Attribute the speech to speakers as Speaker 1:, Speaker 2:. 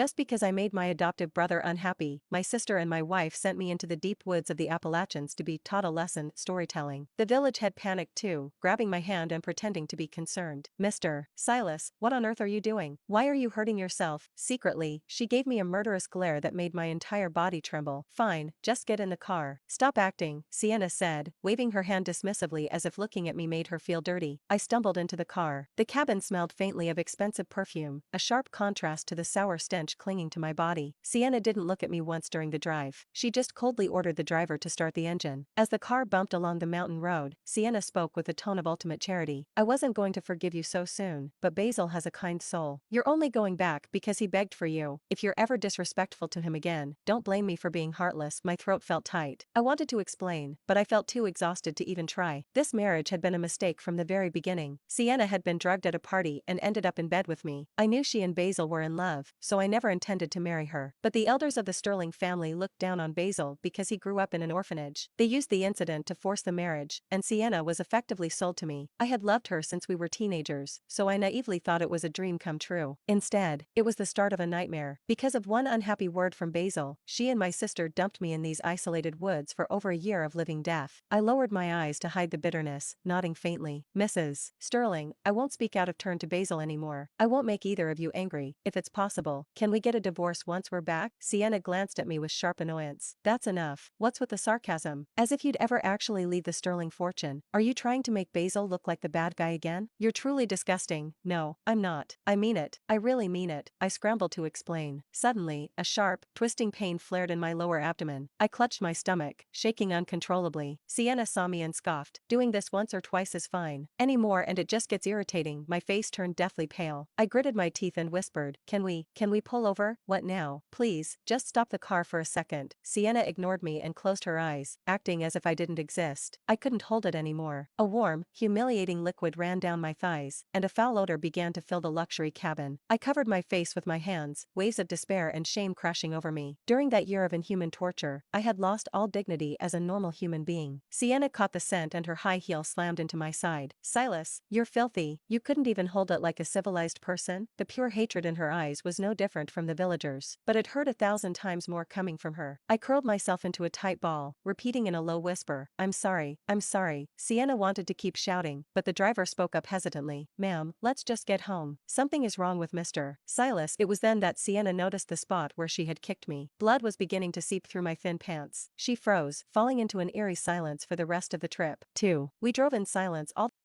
Speaker 1: Just because I made my adoptive brother unhappy, my sister and my wife sent me into the deep woods of the Appalachians to be taught a lesson, storytelling. The village had panicked too, grabbing my hand and pretending to be concerned. Mr. Silas, what on earth are you doing? Why are you hurting yourself? Secretly, she gave me a murderous glare that made my entire body tremble. Fine, just get in the car. Stop acting, Sienna said, waving her hand dismissively as if looking at me made her feel dirty. I stumbled into the car. The cabin smelled faintly of expensive perfume, a sharp contrast to the sour stench clinging to my body. Sienna didn't look at me once during the drive. She just coldly ordered the driver to start the engine. As the car bumped along the mountain road, Sienna spoke with a tone of ultimate charity. I wasn't going to forgive you so soon, but Basil has a kind soul. You're only going back because he begged for you. If you're ever disrespectful to him again, don't blame me for being heartless. My throat felt tight. I wanted to explain, but I felt too exhausted to even try. This marriage had been a mistake from the very beginning. Sienna had been drugged at a party and ended up in bed with me. I knew she and Basil were in love, so I never intended to marry her. But the elders of the Sterling family looked down on Basil because he grew up in an orphanage. They used the incident to force the marriage, and Sienna was effectively sold to me. I had loved her since we were teenagers, so I naively thought it was a dream come true. Instead, it was the start of a nightmare. Because of one unhappy word from Basil, she and my sister dumped me in these isolated woods for over a year of living death. I lowered my eyes to hide the bitterness, nodding faintly. Mrs. Sterling, I won't speak out of turn to Basil anymore. I won't make either of you angry. If it's possible, can we get a divorce once we're back? Sienna glanced at me with sharp annoyance. That's enough. What's with the sarcasm? As if you'd ever actually leave the Sterling fortune. Are you trying to make Basil look like the bad guy again? You're truly disgusting. No, I'm not. I mean it. I really mean it. I scrambled to explain. Suddenly, a sharp, twisting pain flared in my lower abdomen. I clutched my stomach, shaking uncontrollably. Sienna saw me and scoffed. Doing this once or twice is fine. Any more and it just gets irritating. My face turned deathly pale. I gritted my teeth and whispered, can we pull over? What now? Please, just stop the car for a second. Sienna ignored me and closed her eyes, acting as if I didn't exist. I couldn't hold it anymore. A warm, humiliating liquid ran down my thighs, and a foul odor began to fill the luxury cabin. I covered my face with my hands, waves of despair and shame crashing over me. During that year of inhuman torture, I had lost all dignity as a normal human being. Sienna caught the scent and her high heel slammed into my side. Silas, you're filthy. You couldn't even hold it like a civilized person? The pure hatred in her eyes was no different from the villagers, but it hurt 1,000 times more coming from her. I curled myself into a tight ball, repeating in a low whisper, I'm sorry, I'm sorry. Sienna wanted to keep shouting, but the driver spoke up hesitantly. Ma'am, let's just get home. Something is wrong with Mr. Silas. It was then that Sienna noticed the spot where she had kicked me. Blood was beginning to seep through my thin pants. She froze, falling into an eerie silence for the rest of the trip. 2. We drove in silence all